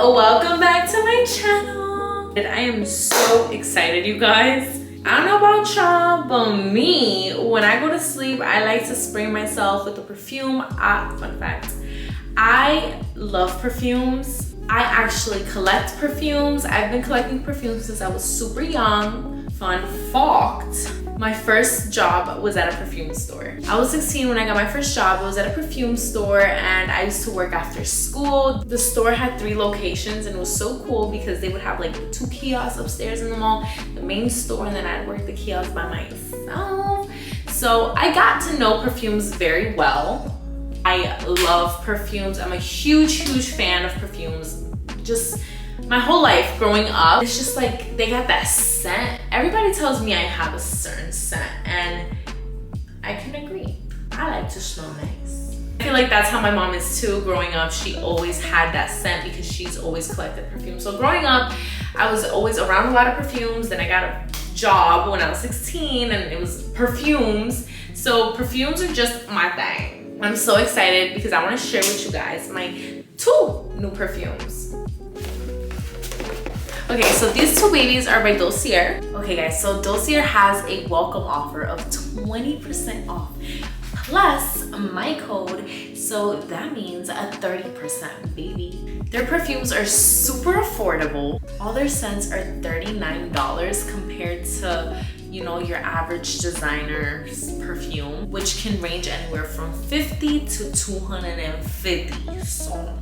Welcome back to my channel. And I am so excited, you guys. I don't know about y'all, but me, when I go to sleep, I like to spray myself with a perfume. Fun fact, I love perfumes. I actually collect perfumes. I've been collecting perfumes since I was super young. Fun fact, my first job was at a perfume store. I was 16 when I got my first job. It was at a perfume store and I used to work after school. The store had 3 locations and it was so cool because they would have like 2 kiosks upstairs in the mall, the main store, and then I'd work the kiosk by myself. So I got to know perfumes very well. I love perfumes. I'm a huge fan of perfumes. Just my whole life growing up, it's just like they got that scent. Everybody tells me I have a certain scent and I can agree. I like to smell nice. I feel like that's how my mom is too. Growing up, she always had that scent because she's always collected perfumes. So growing up, I was always around a lot of perfumes. Then I got a job when I was 16 and it was perfumes. So perfumes are just my thing. I'm so excited because I want to share with you guys my 2 new perfumes. Okay, so these 2 babies are by Dossier. Okay guys, so Dossier has a welcome offer of 20% off plus my code, so that means a 30% baby. Their perfumes are super affordable. All their scents are $39 compared to, you know, your average designer's perfume, which can range anywhere from $50 to $250. So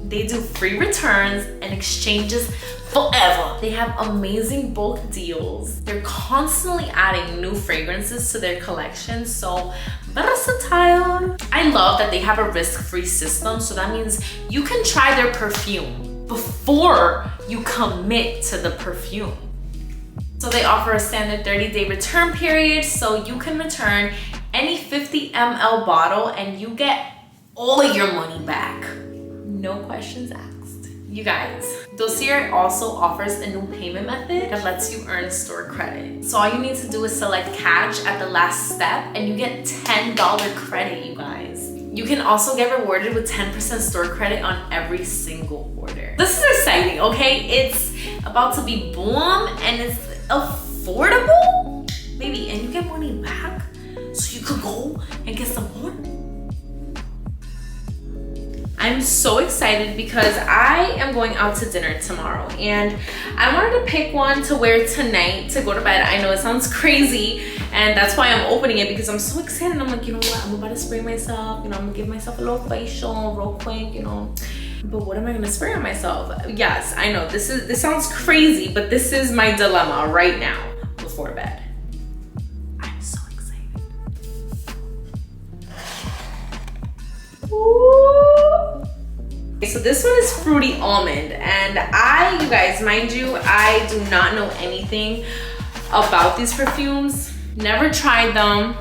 they do free returns and exchanges forever. They have amazing bulk deals. They're constantly adding new fragrances to their collection, so versatile. I love that they have a risk-free system, so that means you can try their perfume before you commit to the perfume. So they offer a standard 30-day return period, so you can return any 50 ml bottle and you get all of your money back. No questions asked. You guys, Dossier also offers a new payment method that lets you earn store credit. So all you need to do is select cash at the last step and you get $10 credit, you guys. You can also get rewarded with 10% store credit on every single order. This is exciting, okay? It's about to be boom and it's affordable, baby, and you get money back so you could go and get some more. I'm so excited because I am going out to dinner tomorrow and I wanted to pick one to wear tonight to go to bed. I know it sounds crazy and that's why I'm opening it because I'm so excited. I'm like, you know what, I'm about to spray myself, you know, I'm gonna give myself a little facial real quick, you know, but what am I gonna spray on myself? Yes, I know this sounds crazy, but this is my dilemma right now before bed. I'm so excited. Ooh. So this one is Fruity Almond, and you guys, mind you, I do not know anything about these perfumes. Never tried them.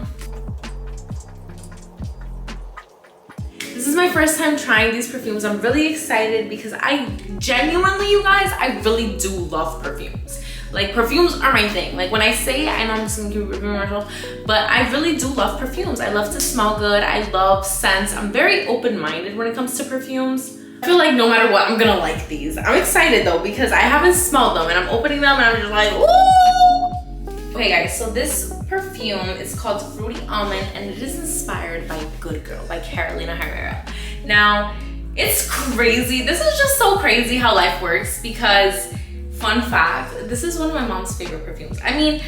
This is my first time trying these perfumes. I'm really excited because I genuinely, you guys, I really do love perfumes. Like, perfumes are my thing. Like, when I say it, I know I'm just gonna keep repeating myself, but I really do love perfumes. I love to smell good. I love scents. I'm very open-minded when it comes to perfumes. I feel like no matter what, I'm gonna like these. I'm excited though because I haven't smelled them and I'm opening them and I'm just like, ooh! Okay guys, so this perfume is called Fruity Almond and it is inspired by Good Girl by Carolina Herrera. Now, it's crazy. This is just so crazy how life works because, fun fact, this is one of my mom's favorite perfumes. I mean,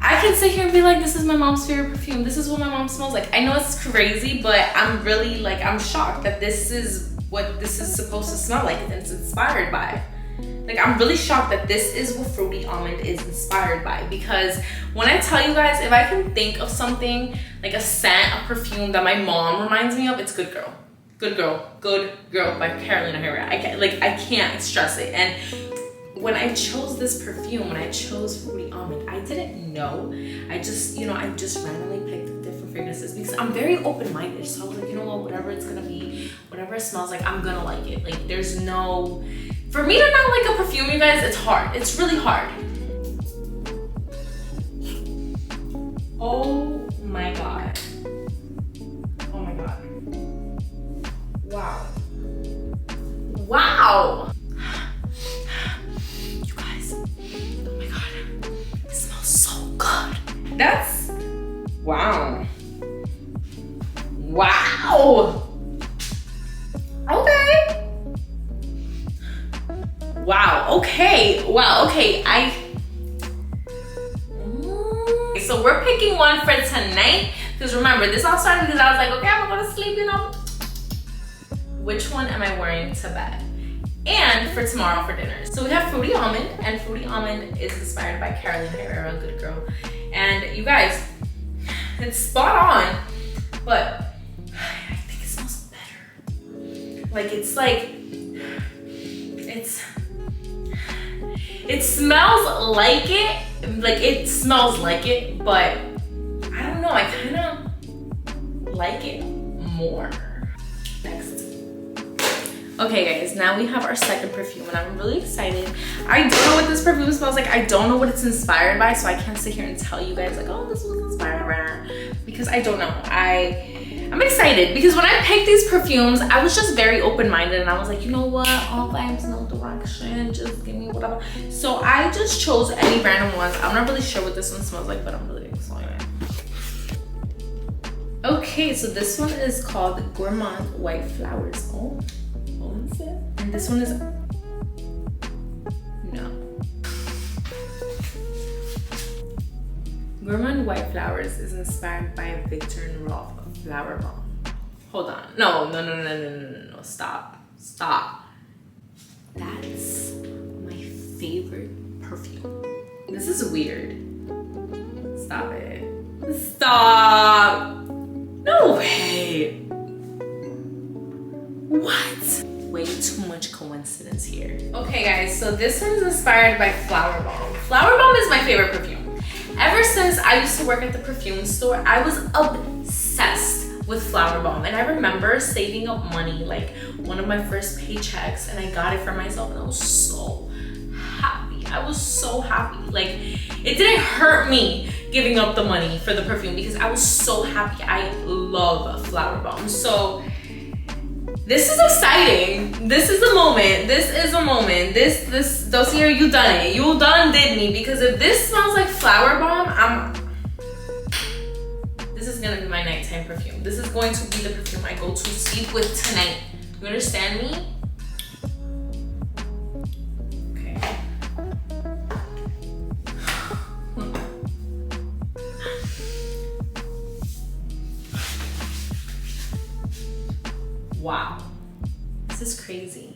I can sit here and be like, this is my mom's favorite perfume. This is what my mom smells like. I know it's crazy, but I'm really like, I'm shocked that this is what this is supposed to smell like and it's inspired by. Like, I'm really shocked that this is what Fruity Almond is inspired by because when I tell you guys, if I can think of something like a scent, a perfume that my mom reminds me of, it's Good Girl. Good Girl, Good Girl by Carolina Herrera. I can't stress it. And when I chose this perfume, when I chose Fruity Almond, I didn't know. I just, you know, I just randomly picked different fragrances because I'm very open-minded. So I was like, you know what, whatever it's gonna be, whatever it smells like, I'm gonna like it. Like, there's no, for me to not like a perfume, you guys, it's hard. It's really hard. Oh my God. Oh my God. Wow. Wow. Wow. Okay. Wow, okay. Wow, okay. So we're picking one for tonight. Because remember, this all started because I was like, okay, I'm gonna go to sleep, you know. Which one am I wearing to bed? And for tomorrow for dinner. So we have Fruity Almond, and Fruity Almond is inspired by Carolina Herrera, Good Girl. And you guys, it's spot on, but I think it smells better. Like it smells like it smells like it, but I don't know, I kind of like it more. Next. Okay guys, now we have our second perfume and I'm really excited. I don't know what this perfume smells like. I don't know what it's inspired by, so I can't sit here and tell you guys like, oh, this was inspired by, because I don't know. I'm excited because when I picked these perfumes, I was just very open-minded and I was like, you know what, all vibes, no direction, just give me whatever. So I just chose any random ones. I'm not really sure what this one smells like, but I'm really excited. Okay, so this one is called Gourmand White Flowers. Oh, what is it? And this one is, no. Gourmand White Flowers is inspired by Victor and Rolf Flower Bomb. Hold on, no, stop. That's my favorite perfume. This is weird. Stop it. Stop. No way. What? Way too much coincidence here. Okay guys, so this one's inspired by Flower Bomb. Flower Bomb is my favorite perfume. Ever since I used to work at the perfume store, I was obsessed with Flower Bomb. And I remember saving up money, like one of my first paychecks, and I got it for myself and I was so happy. I was so happy. Like, it didn't hurt me giving up the money for the perfume because I was so happy. I love Flower Bomb. So this is exciting. This is a moment. This is a moment. This Dossier, you done it. You done did me, because if this smells like Flower Bomb, this is gonna be my nighttime perfume. This is going to be the perfume I go to sleep with tonight. You understand me? Okay. Wow. This is crazy.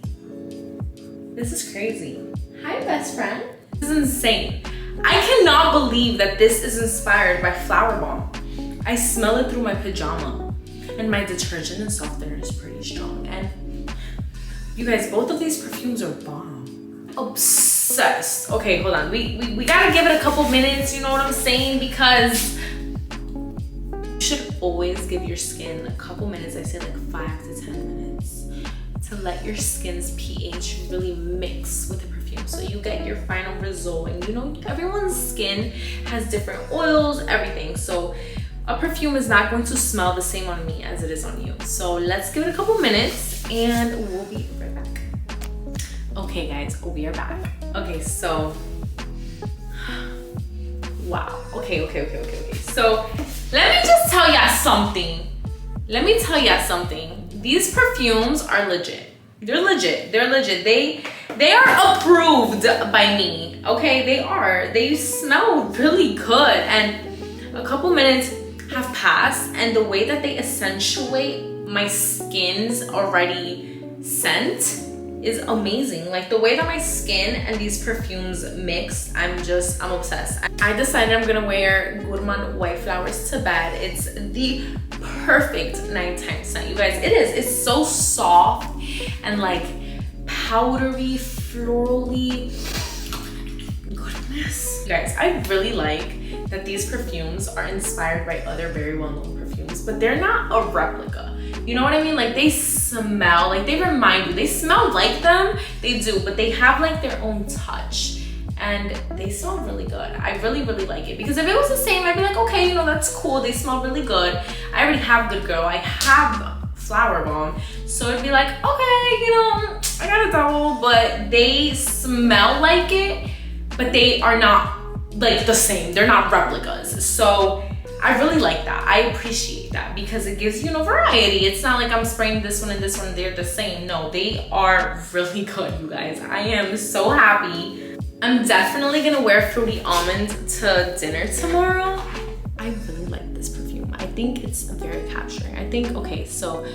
This is crazy. Hi, best friend. This is insane. I cannot believe that this is inspired by Flower Bomb. I smell it through my pajama, and my detergent and softener is pretty strong. And you guys, both of these perfumes are bomb. Obsessed. Okay, hold on. We gotta give it a couple minutes, you know what I'm saying? Because you should always give your skin a couple minutes. I say like 5 to 10 minutes to let your skin's pH really mix with the perfume, so you get your final result. And you know, everyone's skin has different oils, everything. So a perfume is not going to smell the same on me as it is on you. So let's give it a couple minutes and we'll be right back. Okay guys, we are back. Okay, so, wow. Okay. So let me just tell y'all something. These perfumes are legit. They're legit. They are approved by me. Okay, they are. They smell really good. And a couple minutes have passed, and the way that they accentuate my skin's already scent is amazing. Like the way that my skin and these perfumes mix, I'm obsessed. I decided I'm gonna wear Gourmand White Flowers to bed. It's the perfect nighttime scent, you guys. It is. It's so soft and like powdery, florally. Goodness. You guys, I really like that these perfumes are inspired by other very well-known perfumes, but they're not a replica. You know what I mean? Like they smell, like they remind you. They smell like them, they do, but they have like their own touch. And they smell really good. I really like it. Because if it was the same, I'd be like, okay, you know, that's cool. They smell really good. I already have Good Girl. I have Flower Bomb. So it'd be like, okay, you know, I got a double, but they smell like it, but they are not like the same. They're not replicas. So I really like that. I appreciate that because it gives you, variety. It's not like I'm spraying this one and this one, they're the same. No, they are really good, you guys. I am so happy. I'm definitely gonna wear Fruity Almond to dinner tomorrow. I really like this perfume. I think it's very capturing. I think, okay, so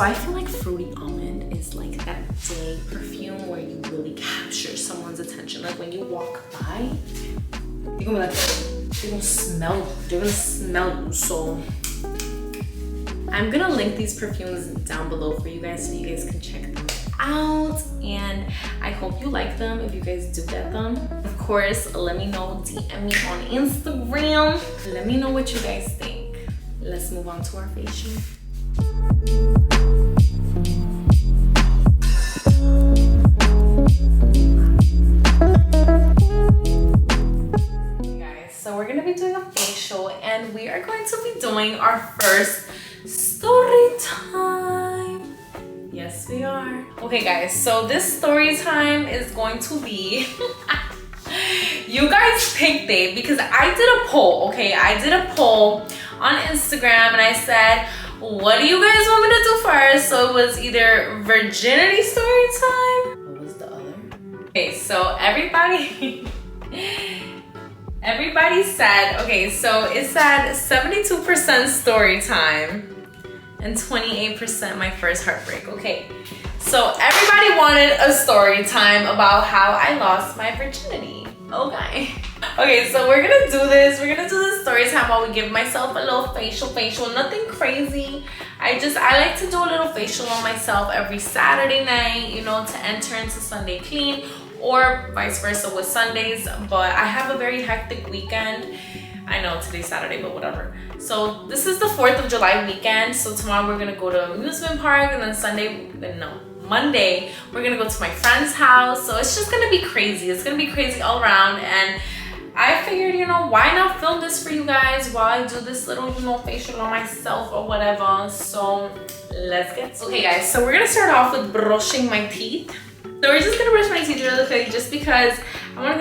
I feel like Fruity Almond is like that day perfume where you really capture someone's attention. Like when you walk by, you're gonna be like, they're gonna smell you. So I'm gonna link these perfumes down below for you guys so you guys can check them out, and I hope you like them if you guys do get them. Of course, let me know, DM me on Instagram. Let me know what you guys think. Let's move on to our facial. So we're gonna be doing a facial and we are going to be doing our first story time. Yes, we are. Okay guys, so this story time is going to be, you guys picked it because I did a poll, okay? I did a poll on Instagram and I said, what do you guys want me to do first? So it was either virginity story time. What was the other? Okay, so everybody said, okay, so it said 72% story time and 28% my first heartbreak. Okay, so everybody wanted a story time about how I lost my virginity. Okay, so we're gonna do this. We're gonna do this story time while we give myself a little facial, nothing crazy. I like to do a little facial on myself every Saturday night, to enter into Sunday clean, or vice versa with Sundays. But I have a very hectic weekend. I know today's Saturday, but whatever. So this is the 4th of July weekend. So tomorrow we're gonna go to amusement park, and then Monday we're gonna go to my friend's house. So it's just gonna be crazy. It's gonna be crazy all around, and I figured, why not film this for you guys while I do this little, facial on myself or whatever. So let's get to it. Okay guys, so we're gonna start off with brushing my teeth. So we're just gonna brush my teeth really quick just because I wanna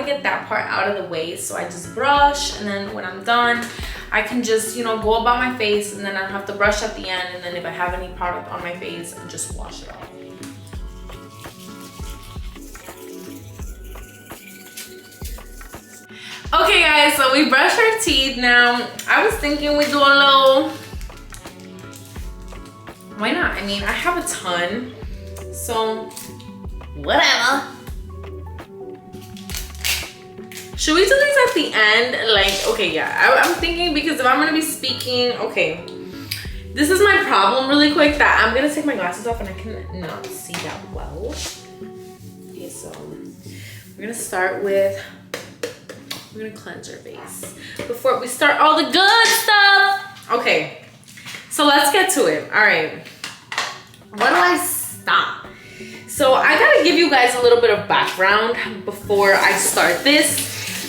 get that part out of the way. So I just brush, and then when I'm done, I can just, go about my face, and then I don't have to brush at the end. And then if I have any product on my face, I just wash it off. Okay guys, so we brush our teeth. Now, I was thinking we do a little, why not? I mean, I have a ton, so whatever. Should we do these at the end? Like, okay, yeah, I'm thinking, because if I'm gonna be speaking, okay, this is my problem really quick, that I'm gonna take my glasses off and I can not see that well. Okay, so we're gonna start with, we're gonna cleanse our face before we start all the good stuff. Okay, so let's get to it. All right, where do I stop? So I gotta give you guys a little bit of background before I start this,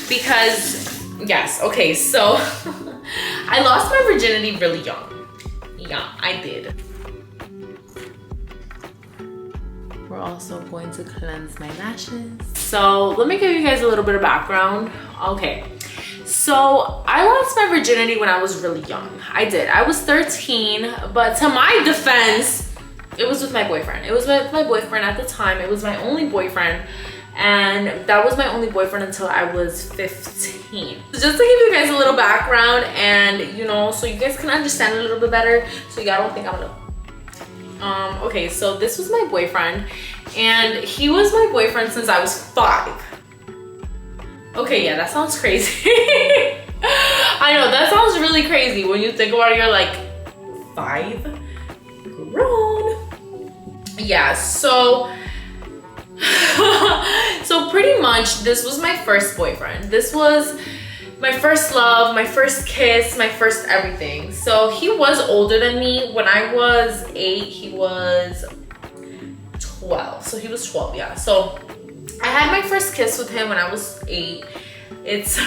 because yes, okay, so I lost my virginity really young. Yeah, I did. We're also going to cleanse my lashes. So let me give you guys a little bit of background. Okay, so I lost my virginity when I was really young. I did. I was 13, but to my defense, it was with my boyfriend. It was with my boyfriend at the time. It was my only boyfriend, and that was my only boyfriend until I was 15. So just to give you guys a little background, and so you guys can understand a little bit better, so y'all don't think I'm a okay, so this was my boyfriend, and he was my boyfriend since I was 5. Okay, yeah, that sounds crazy. I know, that sounds really crazy when you think about it. You're like, 5? Grown. Yeah, so so pretty much this was my first boyfriend. This was my first love, my first kiss, my first everything. So he was older than me. When I was 8, he was 12. So he was 12, yeah. So I had my first kiss with him when I was 8. It's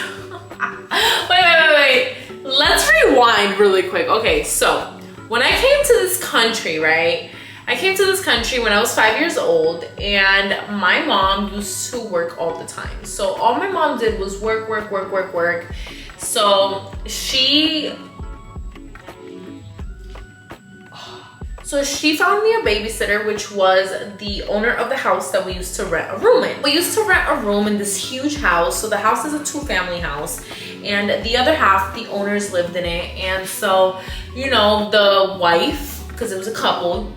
wait. Let's rewind really quick. Okay, so when I came to this country, right? I came to this country when I was 5 years old, and my mom used to work all the time. So all my mom did was work. So she found me a babysitter, which was the owner of the house that we used to rent a room in. We used to rent a room in this huge house. So the house is a 2-family house, and the other half, the owners lived in it. And so, you know, the wife, because it was a couple,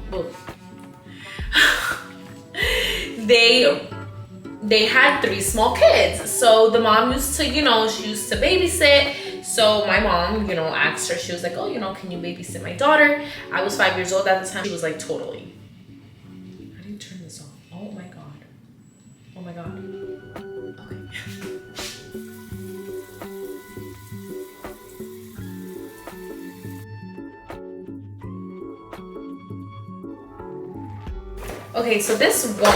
they had 3 small kids. So the mom used to, you know, she used to babysit. So my mom, you know, asked her, she was like, oh, you know, can you babysit my daughter? I was 5 years old at the time. She was like, totally. How do you turn this off? Oh my God. Oh my God. Okay. Okay, so this woman,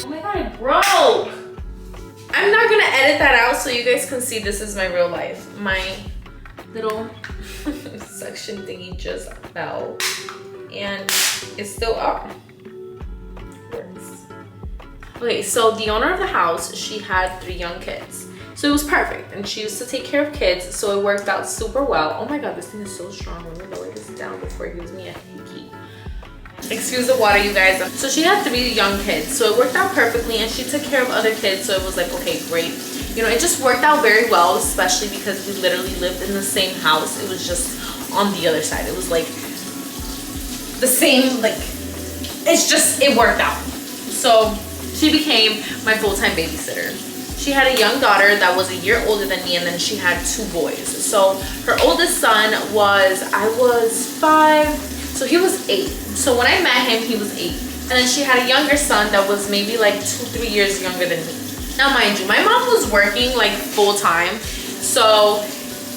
oh my God, it broke. I'm not gonna edit that out so you guys can see this is my real life. My little suction thingy just fell and it's still up. Works. Okay, so the owner of the house, she had 3 young kids. So it was perfect, and she used to take care of kids, so it worked out super well. Oh my God, this thing is so strong. Let me lower this down before it gives me a hickey. Excuse the water, you guys. So she had 3 young kids, so it worked out perfectly, and she took care of other kids, so it was like, okay, great. You know, it just worked out very well, especially because we literally lived in the same house. It was just on the other side. It was like the same, like, it worked out. So she became my full-time babysitter. She had a young daughter that was a year older than me, and then she had 2 boys. So her oldest son I was 5, so he was 8. So when I met him, he was 8. And then she had a younger son that was maybe like 2-3 years younger than me. Now mind you, my mom was working like full time. So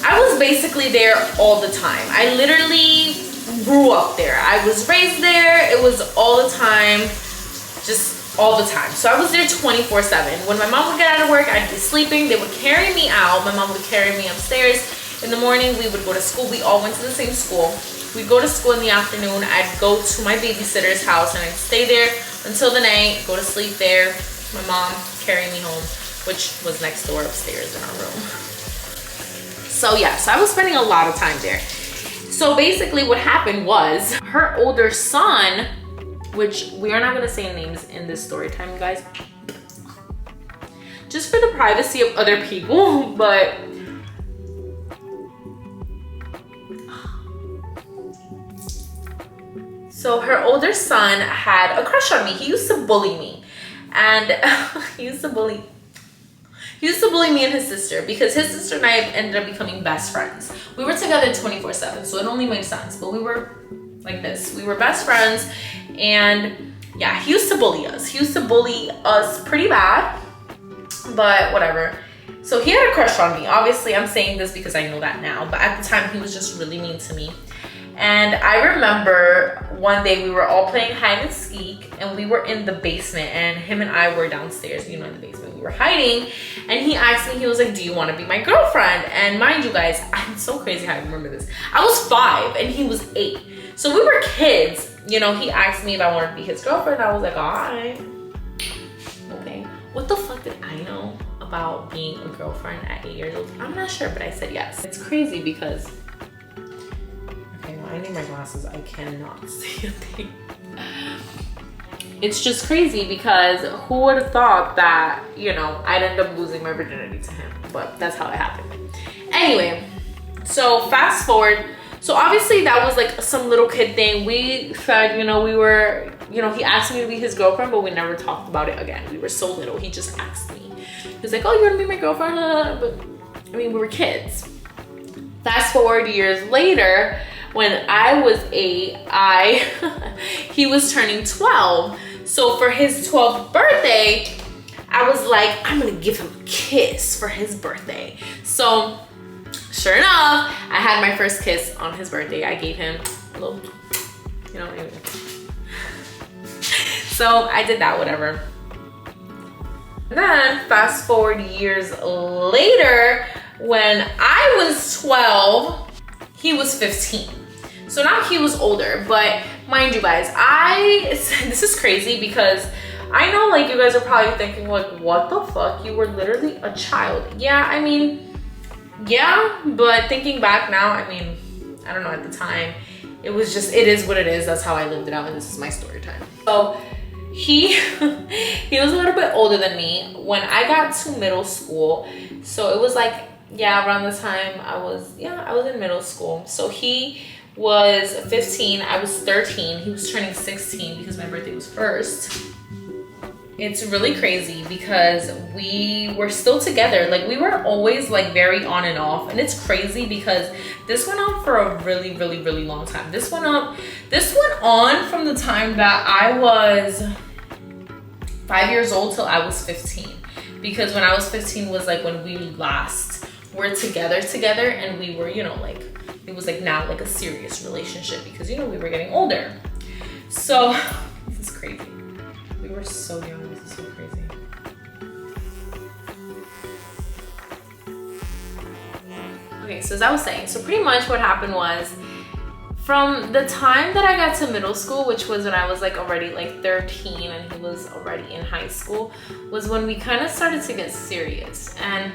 I was basically there all the time. I literally grew up there. I was raised there. It was all the time, just all the time. So I was there 24/7. When my mom would get out of work, I'd be sleeping. They would carry me out. My mom would carry me upstairs. In the morning, we would go to school. We all went to the same school. We'd go to school in the afternoon. I'd go to my babysitter's house and I'd stay there until the night, go to sleep there. My mom carried me home, which was next door upstairs in our room. So yeah, so I was spending a lot of time there. So basically what happened was her older son, which we are not gonna say names in this story time, guys, just for the privacy of other people, but so her older son had a crush on me. He used to bully me. And he used to bully me and his sister, because his sister and I ended up becoming best friends. We were together 24/7, so it only made sense. But we were like this. We were best friends, and yeah, he used to bully us. He used to bully us pretty bad, but whatever. So he had a crush on me. Obviously, I'm saying this because I know that now, but at the time, he was just really mean to me. And I remember one day we were all playing hide and seek, and we were in the basement, and him and I were downstairs, you know, in the basement. We were hiding, and he asked me, he was like, do you want to be my girlfriend? And mind you guys, I'm so crazy how I remember this. I was 5 and he was 8. So we were kids. You know, he asked me if I wanted to be his girlfriend. I was like, all right. Okay. What the fuck did I know about being a girlfriend at 8 years old? I'm not sure, but I said yes. It's crazy because I need my glasses. I cannot see a thing. It's just crazy because who would have thought that, you know, I'd end up losing my virginity to him, but that's how it happened. Anyway, so fast forward. So obviously that was like some little kid thing. We said, you know, he asked me to be his girlfriend, but we never talked about it again. We were so little. He just asked me. He was like, oh, you want to be my girlfriend? But I mean, we were kids. Fast forward years later, when I was 8, he was turning 12. So for his 12th birthday, I was like, I'm gonna give him a kiss for his birthday. So sure enough, I had my first kiss on his birthday. I gave him a little, you know, anyway. So I did that, whatever. And then fast forward years later, when I was 12, he was 15. So now he was older, but mind you guys, this is crazy because I know, like, you guys are probably thinking, like, what the fuck? You were literally a child. Yeah, I mean, yeah, but thinking back now, I mean, I don't know, at the time, it was just, it is what it is. That's how I lived it out, and this is my story time. So he was a little bit older than me when I got to middle school. So it was like, yeah, around the time I was in middle school. So he was 15, I was 13. He was turning 16 because my birthday was first. It's really crazy because we were still together. Like, we were always like very on and off, and it's crazy because this went on for a really, really, really long time. This went on from the time that I was 5 years old till I was 15. Because when I was 15 was like when we last were together, and we were, you know, like, it was like now like a serious relationship because, you know, we were getting older. So this is crazy. We were so young. This is so crazy. Okay, so as I was saying, so pretty much what happened was, from the time that I got to middle school, which was when I was like already like 13 and he was already in high school, was when we kind of started to get serious. And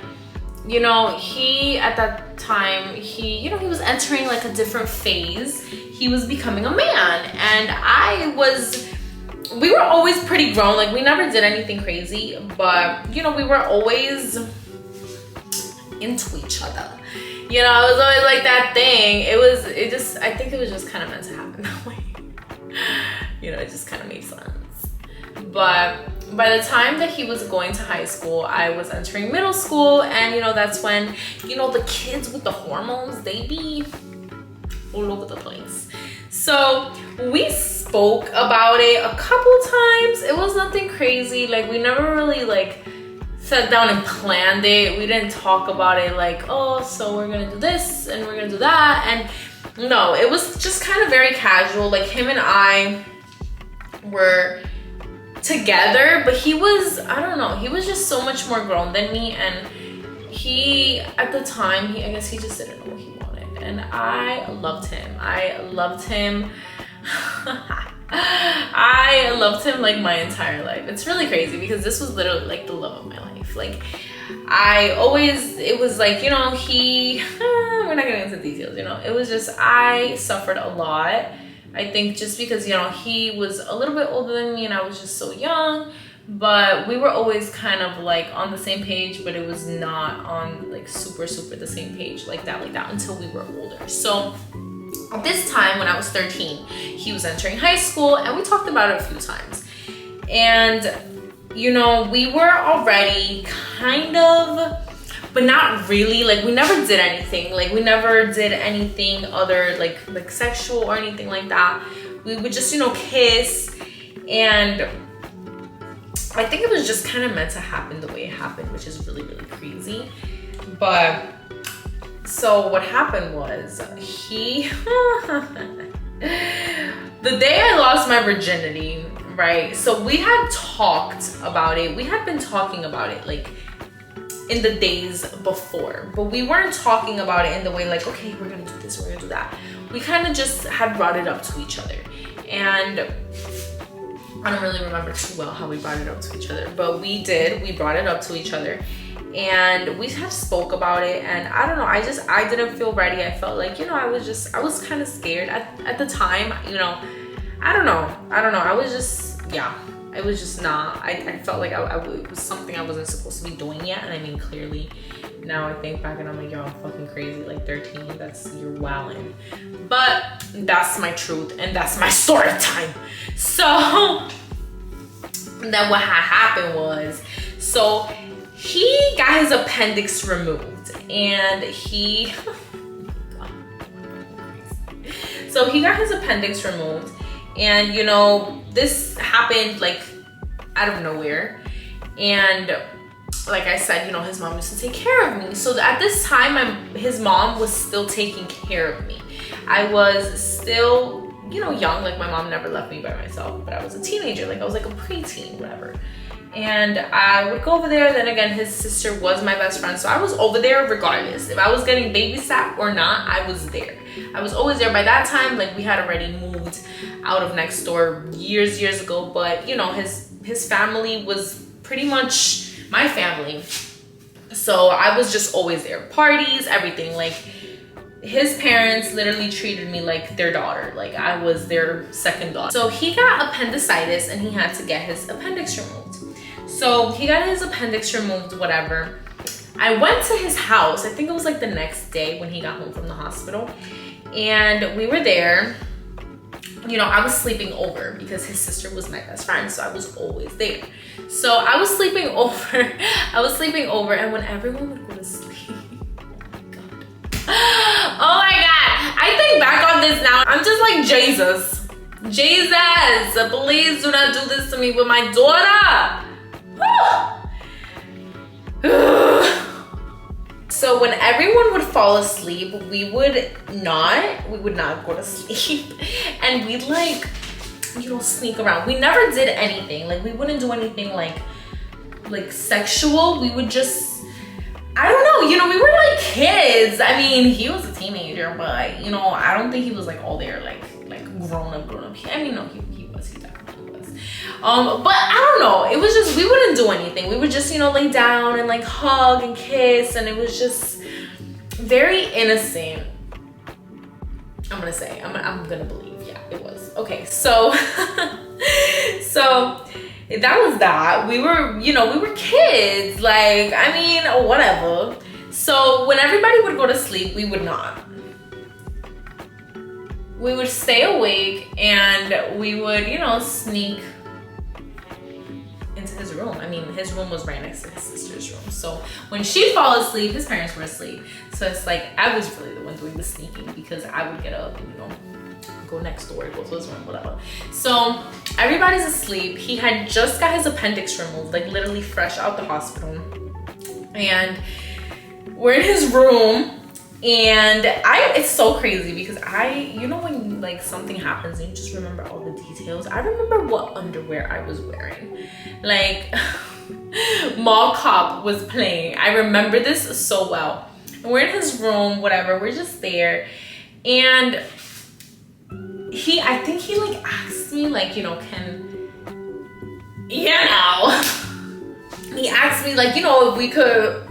you know, he, at that time, he was entering like a different phase. He was becoming a man, and we were always pretty grown. Like, we never did anything crazy, but you know, we were always into each other. You know, it was always like that thing. I think it was just kind of meant to happen that way. You know, it just kind of made sense. But by the time that he was going to high school, I was entering middle school, and you know, that's when, you know, the kids with the hormones, they be all over the place. So we spoke about it a couple times. It was nothing crazy. Like, we never really like sat down and planned it. We didn't talk about it like, oh, so we're gonna do this and we're gonna do that. And no, it was just kind of very casual. Like, him and I were together, but he was, I don't know, he was just so much more grown than me. And he, at the time, I guess he just didn't know what he wanted. And I loved him. I loved him like my entire life. It's really crazy because this was literally like the love of my life. Like, it was like, you know, we're not getting into details, you know, it was just, I suffered a lot. I think just because, you know, he was a little bit older than me and I was just so young, but we were always kind of like on the same page, but it was not on like super the same page like that until we were older. So at this time, when I was 13, he was entering high school, and we talked about it a few times. And, you know, we were already kind of, but not really, like, we never did anything. Like, we never did anything other, like sexual or anything like that. We would just, you know, kiss. And I think it was just kind of meant to happen the way it happened, which is really, really crazy. But so what happened was, the day I lost my virginity, right? So we had talked about it. We had been talking about it like in the days before, but we weren't talking about it in the way like, okay, we're gonna do this, we're gonna do that. We kind of just had brought it up to each other. And I don't really remember too well how we brought it up to each other, but we brought it up to each other. And we have spoke about it, and I don't know, I didn't feel ready. I felt like, you know, I was kind of scared at the time, you know. I don't know, I was just, yeah, it was just not, I felt like it was something I wasn't supposed to be doing yet. And I mean, clearly now I think back and I'm like, yo, I'm fucking crazy, like 13, you're wildin'. But that's my truth, and that's my story time. So then what had happened was, so he got his appendix removed, and he got his appendix removed, and you know, this happened like out of nowhere. And like I said, you know, his mom used to take care of me. So at this time, his mom was still taking care of me. I was still, you know, young, like my mom never left me by myself, but I was a teenager, like I was like a preteen, whatever. And I would go over there. Then again, his sister was my best friend, so I was over there regardless. If I was getting babysat or not, I was there. I was always there. By that time, like, we had already moved out of next door years ago, but you know, his his family was pretty much my family. So I was just always there. Parties, everything. Like, his parents literally treated me like their daughter. Like, I was their second daughter. So he got appendicitis and he had to get his appendix removed. So he got his appendix removed, whatever. I went to his house. I think it was like the next day when he got home from the hospital. And we were there. You know, I was sleeping over because his sister was my best friend, so I was always there. So I was sleeping over. And when everyone would go to sleep, oh my God. I think back on this now, I'm just like, Jesus, please do not do this to me with my daughter. So when everyone would fall asleep, we would not go to sleep. And we'd like, you know, sneak around. We never did anything. Like, we wouldn't do anything like sexual. We would just, I don't know, you know, we were like kids. I mean, he was a teenager, but you know, I don't think he was like all there, like grown up. I mean, no, he definitely was. But I don't know, it was just, we wouldn't do anything. We would just, you know, lay down and like hug and kiss, and it was just very innocent. I'm gonna believe, yeah, it was. Okay, so, so that was that. We were, you know, we were kids. Like, I mean, whatever. So when everybody would go to sleep, we would not. We would stay awake and we would, you know, sneak into his room. I mean, his room was right next to his sister's room. So when she'd fall asleep, his parents were asleep. So it's like, I was really the one doing the sneaking because I would get up and, you know, go next door, go to his room, whatever. So everybody's asleep. He had just got his appendix removed, like literally fresh out the hospital. And we're in his room. And it's so crazy because you know when like something happens and you just remember all the details. I remember what underwear I was wearing. Like, Mall Cop was playing. I remember this so well. And we're in his room, whatever, we're just there. And I think he like asked me, like, you know, he asked me, like, you know, if we could.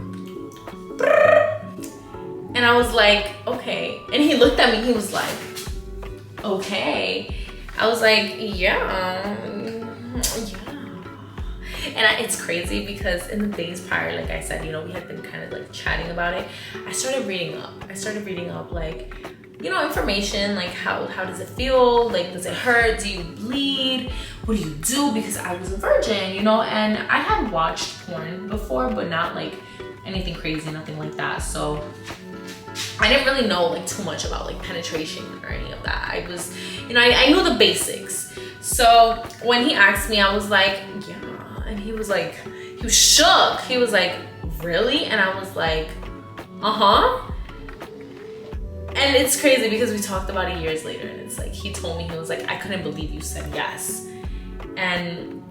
And I was like, okay. And he looked at me, he was like, okay. I was like, yeah. And it's crazy because in the days prior, like I said, you know, we had been kind of like chatting about it. I started reading up like, you know, information, like how does it feel? Like, does it hurt? Do you bleed? What do you do? Because I was a virgin, you know, and I had watched porn before, but not like anything crazy, nothing like that. So I didn't really know like too much about like penetration or any of that. I was, you know, I knew the basics. So when he asked me, I was like, yeah. And he was like, he was shook. He was like, really? And I was like, uh-huh. And it's crazy because we talked about it years later, and it's like, he told me, he was like, I couldn't believe you said yes. And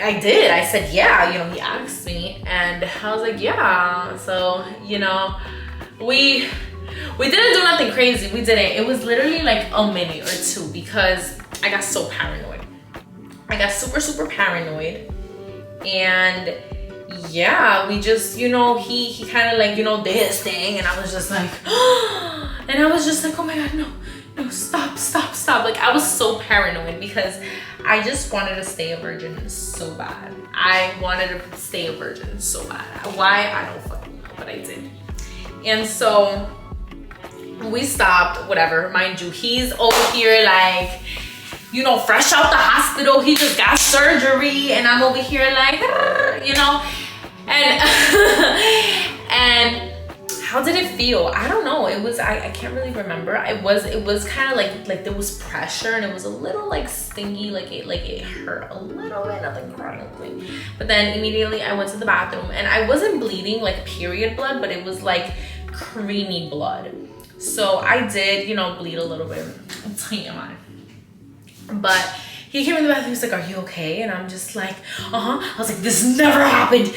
I did. I said, yeah, you know, he asked me, and I was like, yeah. So, you know, we didn't do nothing crazy. We didn't. It was literally like a minute or two because I got so paranoid. I got super, super paranoid. And yeah, we just, you know, he kind of like, you know, did his thing, and I was just like, and I was just like, oh my God, no, stop. Like, I was so paranoid because I just wanted to stay a virgin so bad. I wanted to stay a virgin so bad. Why? I don't fucking know, but I did. And so we stopped, whatever. Mind you, he's over here like, you know, fresh out the hospital. He just got surgery, and I'm over here like, you know, and and how did it feel? I don't know. It was, I can't really remember. It was kind of like there was pressure, and it was a little like stingy, like it hurt a little bit, nothing chronically. But then immediately I went to the bathroom, and I wasn't bleeding like period blood, but it was like creamy blood. So I did, you know, bleed a little bit. I'm telling you, man. But he came in the bathroom, he's like, are you okay? And I'm just like, I was like, this never happened.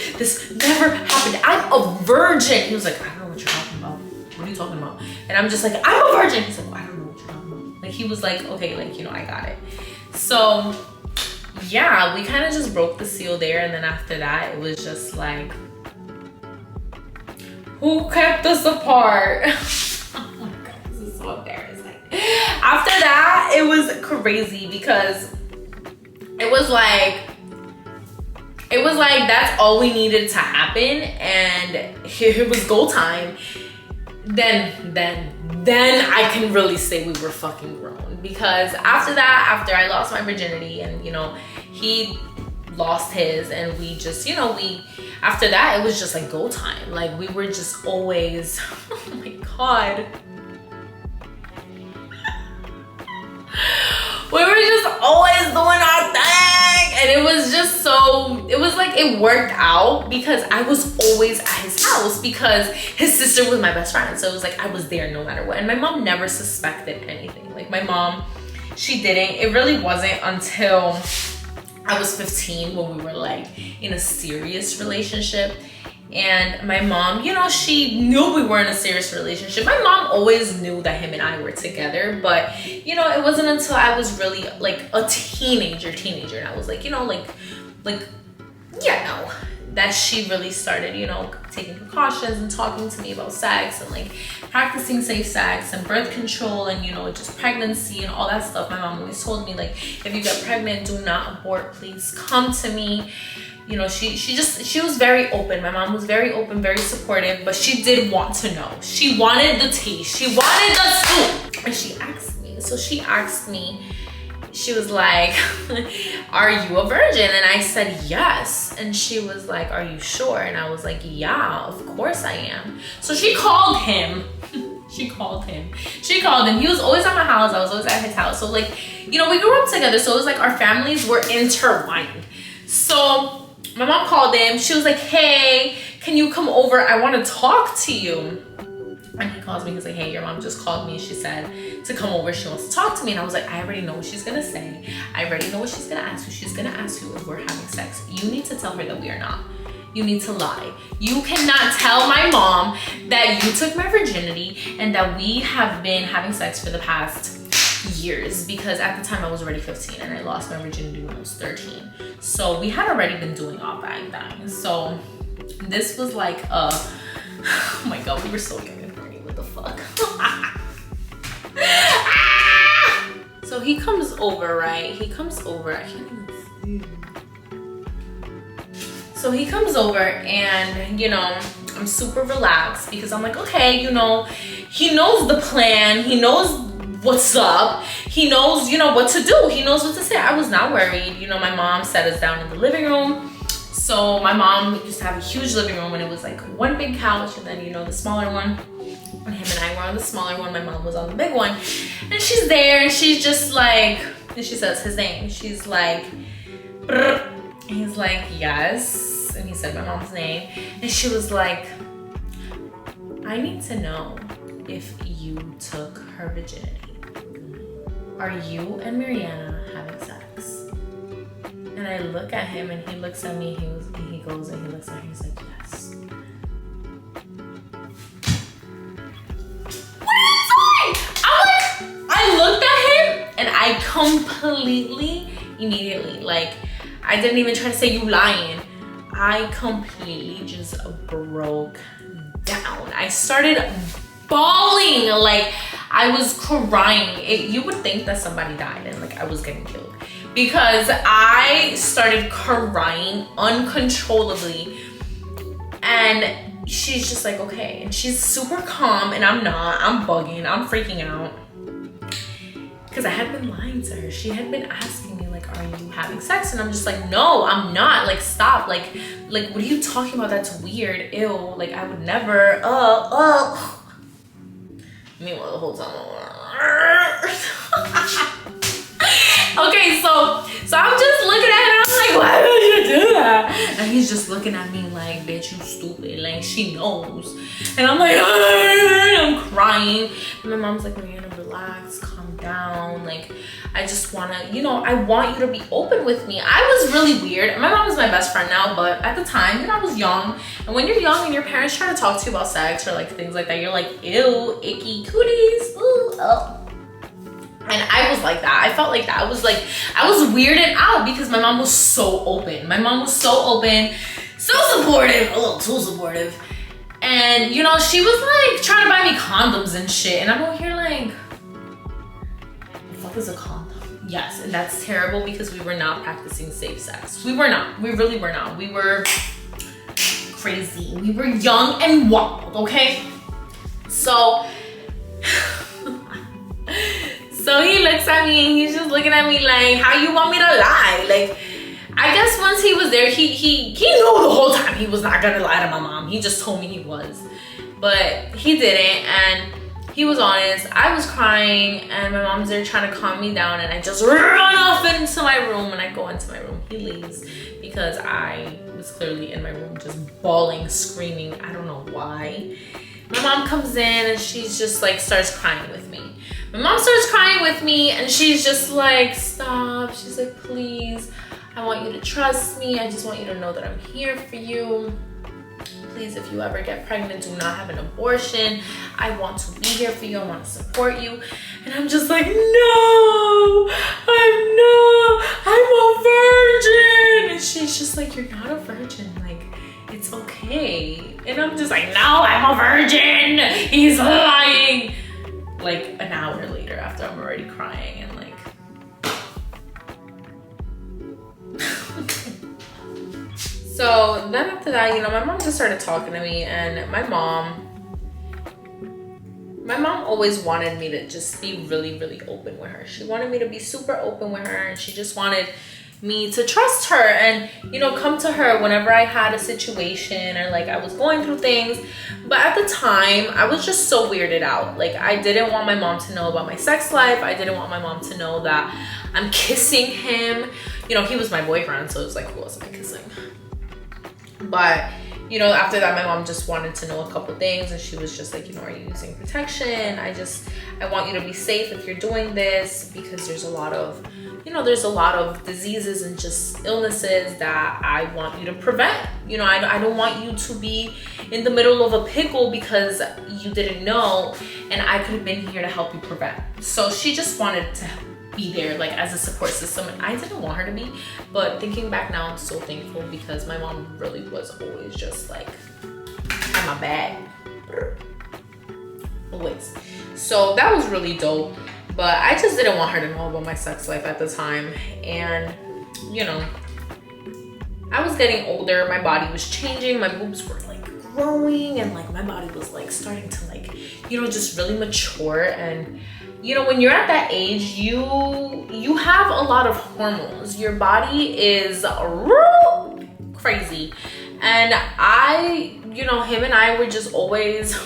I'm a virgin. He was like, I don't know what you're talking about. What are you talking about? And I'm just like, I'm a virgin. He's like, well, I don't know what you're talking about. Like, he was like, okay, like, you know, I got it. So yeah, we kind of just broke the seal there. And then after that, it was just like, who kept us apart? Oh my God, this is so embarrassing. After that, it was crazy because it was like that's all we needed to happen, and it was go time. Then I can really say we were fucking grown, because after that, after I lost my virginity and, you know, he lost his, and we just, you know, after that, it was just like go time. Like, we were just always, oh my God. We were just always doing our thing. And it was just so, it was like, it worked out because I was always at his house because his sister was my best friend. So it was like, I was there no matter what. And my mom never suspected anything. Like, my mom, she didn't. It really wasn't until I was 15 when we were like in a serious relationship. And my mom, you know, she knew we were in a serious relationship. My mom always knew that him and I were together, but, you know, it wasn't until I was really like a teenager, and I was like, you know, like, yeah, no, that she really started, you know, taking precautions and talking to me about sex and like practicing safe sex and birth control and, you know, just pregnancy and all that stuff. My mom always told me, like, if you get pregnant, do not abort, please come to me. You know, she was very open. My mom was very open, very supportive, but she did want to know. She wanted the tea. She wanted the scoop. And she asked me, she was like, are you a virgin? And I said, yes. And she was like, are you sure? And I was like, yeah, of course I am. So she called him. She called him. He was always at my house. I was always at his house. So, like, you know, we grew up together. So it was like our families were intertwined. So my mom called him. She was like, hey, can you come over? I want to talk to you. And he calls me. He's like, hey, your mom just called me. She said to come over. She wants to talk to me. And I was like, I already know what she's going to say. I already know what she's going to ask you. She's going to ask you if we're having sex. You need to tell her that we are not. You need to lie. You cannot tell my mom that you took my virginity and that we have been having sex for the past years, because at the time I was already 15 and I lost my virginity when I was 13. So we had already been doing all that thing. So this was like oh my God, we were so young and horny. What the fuck? So he comes over, right? He comes over. I can't even see. So he comes over and, you know, I'm super relaxed because I'm like, okay, you know, he knows the plan. He knows what's up. He knows, you know, what to do. He knows what to say. I was not worried. You know, my mom sat us down in the living room. So my mom used to have a huge living room and it was like one big couch and then, you know, the smaller one. And him and I were on the smaller one. My mom was on the big one. And she's there and she's just like, and she says his name. She's like, brr. And he's like, yes. And he said my mom's name. And she was like, I need to know if you took her virginity. Are you and Mariana having sex? And I look at him and he looks at me. He goes and he looks at her. He's like, yes. What are you doing? I looked at him and I completely, immediately, like, I didn't even try to say you lying. I completely just broke down. I started bawling, like I was crying. You would think that somebody died and like I was getting killed, because I started crying uncontrollably. And she's just like, okay. And she's super calm and I'm not. I'm bugging. I'm freaking out. Because I had been lying to her. She had been asking me, like, are you having sex? And I'm just like, no, I'm not. Like, stop. Like, what are you talking about? That's weird. Ew. Like, I would never. Meanwhile, the whole time, okay, so I'm just looking at him and I'm like, why would you do that? And he's just looking at me like, bitch, you stupid. Like, she knows. And I'm like, I'm crying. And my mom's like, Mariana, relax, calm down. Like, I just wanna, you know, I want you to be open with me. I was really weird. My mom is my best friend now, but at the time, you know, I was young. And when you're young and your parents try to talk to you about sex or like things like that, you're like, ew, icky cooties, ooh, oh. And I was like that. I felt like that. I was weirded out because my mom was so open. My mom was so open, so supportive, a little too supportive. And you know, she was like trying to buy me condoms and shit. And I'm over here like, the fuck is a condom? Yes, and that's terrible because we were not practicing safe sex. We were not. We really were not. We were crazy. We were young and wild, okay? So he looks at me and he's just looking at me like, how you want me to lie? Like, I guess once he was there, he knew the whole time he was not gonna lie to my mom. He just told me he was, but he didn't, and he was honest. I was crying and my mom's there trying to calm me down, and I just run off into my room. And I go into my room, he leaves because I was clearly in my room just bawling, screaming. I don't know why. My mom comes in and she's just like starts crying with me. My mom starts crying with me and she's just like, stop. She's like, please, I want you to trust me. I just want you to know that I'm here for you. Please, if you ever get pregnant, do not have an abortion. I want to be here for you. I want to support you. And I'm just like, no, I'm a virgin. And she's just like, you're not a virgin. Like, it's okay. And I'm just like, no, I'm a virgin. He's lying. Like an hour later after I'm already crying and like, so then after that, you know, my mom just started talking to me, and my mom always wanted me to just be really, really open with her. She wanted me to be super open with her, and she just wanted me to trust her and, you know, come to her whenever I had a situation or like I was going through things. But at the time, I was just so weirded out. Like, I didn't want my mom to know about my sex life. I didn't want my mom to know that I'm kissing him. You know, he was my boyfriend, so it was like, who else am I kissing? But, you know, after that, my mom just wanted to know a couple things, and she was just like, you know, are you using protection? I want you to be safe if you're doing this, because there's a lot of, you know, there's a lot of diseases and just illnesses that I want you to prevent. You know, I don't want you to be in the middle of a pickle because you didn't know, and I could have been here to help you prevent. So she just wanted to be there like as a support system, and I didn't want her to be, but thinking back now, I'm so thankful because my mom really was always just like, in my bag. Always. So that was really dope. But I just didn't want her to know about my sex life at the time. And, you know, I was getting older. My body was changing. My boobs were like growing. And like my body was like starting to like, you know, just really mature. And, you know, when you're at that age, you have a lot of hormones. Your body is real crazy. And you know, him and I were just always...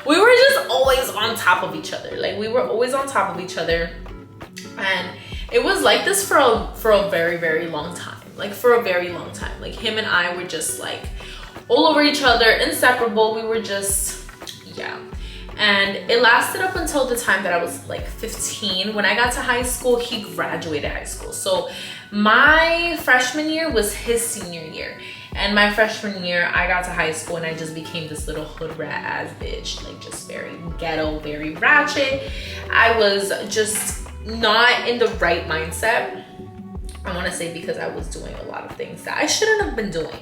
we were just always on top of each other. Like, we were always on top of each other, and it was like this for a very, very long time. Like, for a very long time. Like, him and I were just like all over each other, inseparable. We were just, yeah. And it lasted up until the time that I was like 15. When I got to high school, he graduated high school. So my freshman year was his senior year. And my freshman year, I got to high school and I just became this little hood rat ass bitch. Like, just very ghetto, very ratchet. I was just not in the right mindset. I want to say because I was doing a lot of things that I shouldn't have been doing.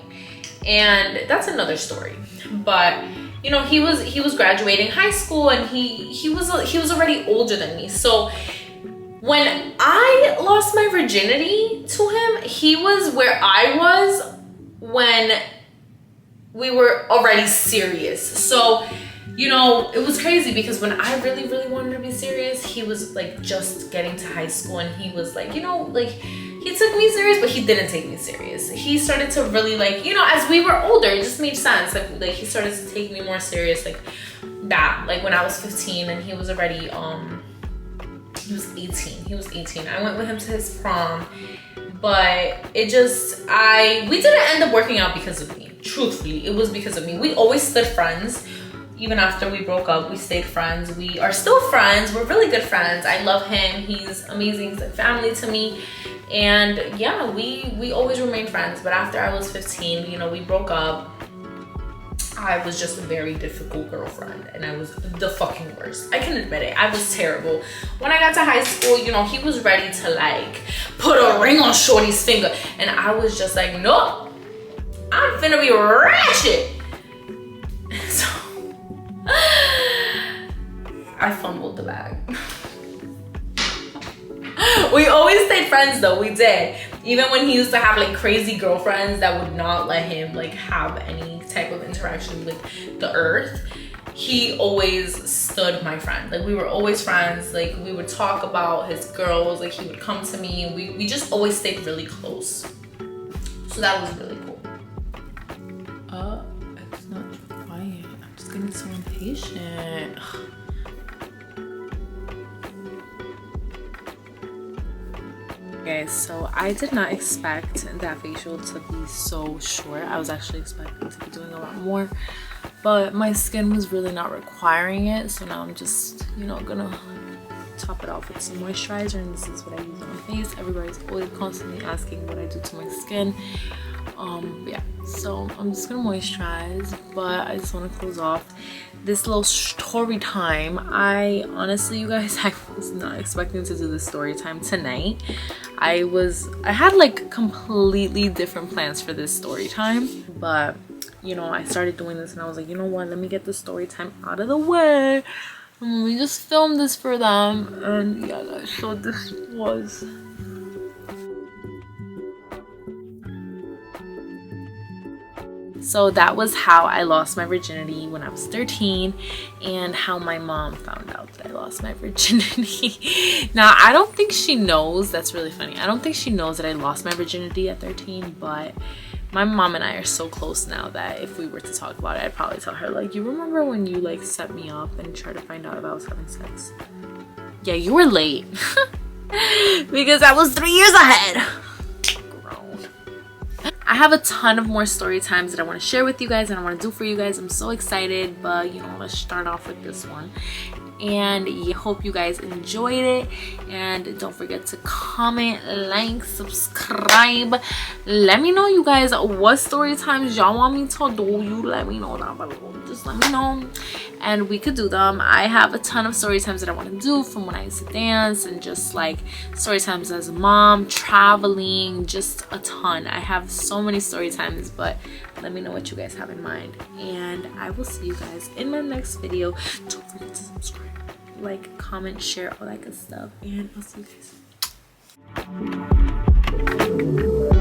And that's another story. But, you know, he was graduating high school, and he was already older than me. So when I lost my virginity to him, he was where I was when we were already serious. So, you know, it was crazy because when I really, really wanted to be serious, he was like just getting to high school, and he was like, you know, like, he took me serious, but he didn't take me serious. He started to really, like, you know, as we were older, it just made sense. Like he started to take me more serious, like that. Like when I was 15 and he was already, he was 18. He was 18. I went with him to his prom, but it just, we didn't end up working out because of me. Truthfully, it was because of me. We always stood friends. Even after we broke up, we stayed friends. We are still friends. We're really good friends. I love him. He's amazing. He's like family to me. And yeah, we always remained friends. But after I was 15, you know, we broke up. I was just a very difficult girlfriend, and I was the fucking worst. I can admit it. I was terrible. When I got to high school, you know, he was ready to like put a ring on shorty's finger, and I was just like, no, I'm finna be ratchet. So I fumbled the bag. We always stayed friends though, we did. Even when he used to have like crazy girlfriends that would not let him like have any type of interaction with the earth, he always stood my friend. Like we were always friends. Like we would talk about his girls, like he would come to me, and we just always stayed really close. So that was really cool. It's not quiet. I'm just getting so impatient. Okay, so I did not expect that facial to be so short. I was actually expecting to be doing a lot more, but my skin was really not requiring it. So now I'm just, you know, gonna top it off with some moisturizer, and this is what I use on my face. Everybody's always constantly asking what I do to my skin. Yeah, so I'm just gonna moisturize, but I just want to close off this little story time. I honestly, you guys, I was not expecting to do this story time tonight. I had like completely different plans for this story time, but you know, I started doing this and I was like, you know what, let me get the story time out of the way and let me just film this for them. And yeah guys, so this was that was how I lost my virginity when I was 13, and how my mom found out that I lost my virginity. Now, I don't think she knows. That's really funny. I don't think she knows that I lost my virginity at 13, but my mom and I are so close now that if we were to talk about it, I'd probably tell her, like, you remember when you like set me up and tried to find out if I was having sex? Yeah, you were late. Because I was 3 years ahead. I have a ton of more story times that I want to share with you guys and I want to do for you guys. I'm so excited, but you know, let's start off with this one. And I hope you guys enjoyed it, and don't forget to comment, like, subscribe. Let me know, you guys, what story times y'all want me to do. You let me know down below. Just let me know and we could do them. I have a ton of story times that I want to do, from when I used to dance, and just like story times as a mom, traveling, just a ton. I have so many story times, but let me know what you guys have in mind, and I will see you guys in my next video. Don't forget to subscribe, like, comment, share, all that good stuff, and I'll see you guys.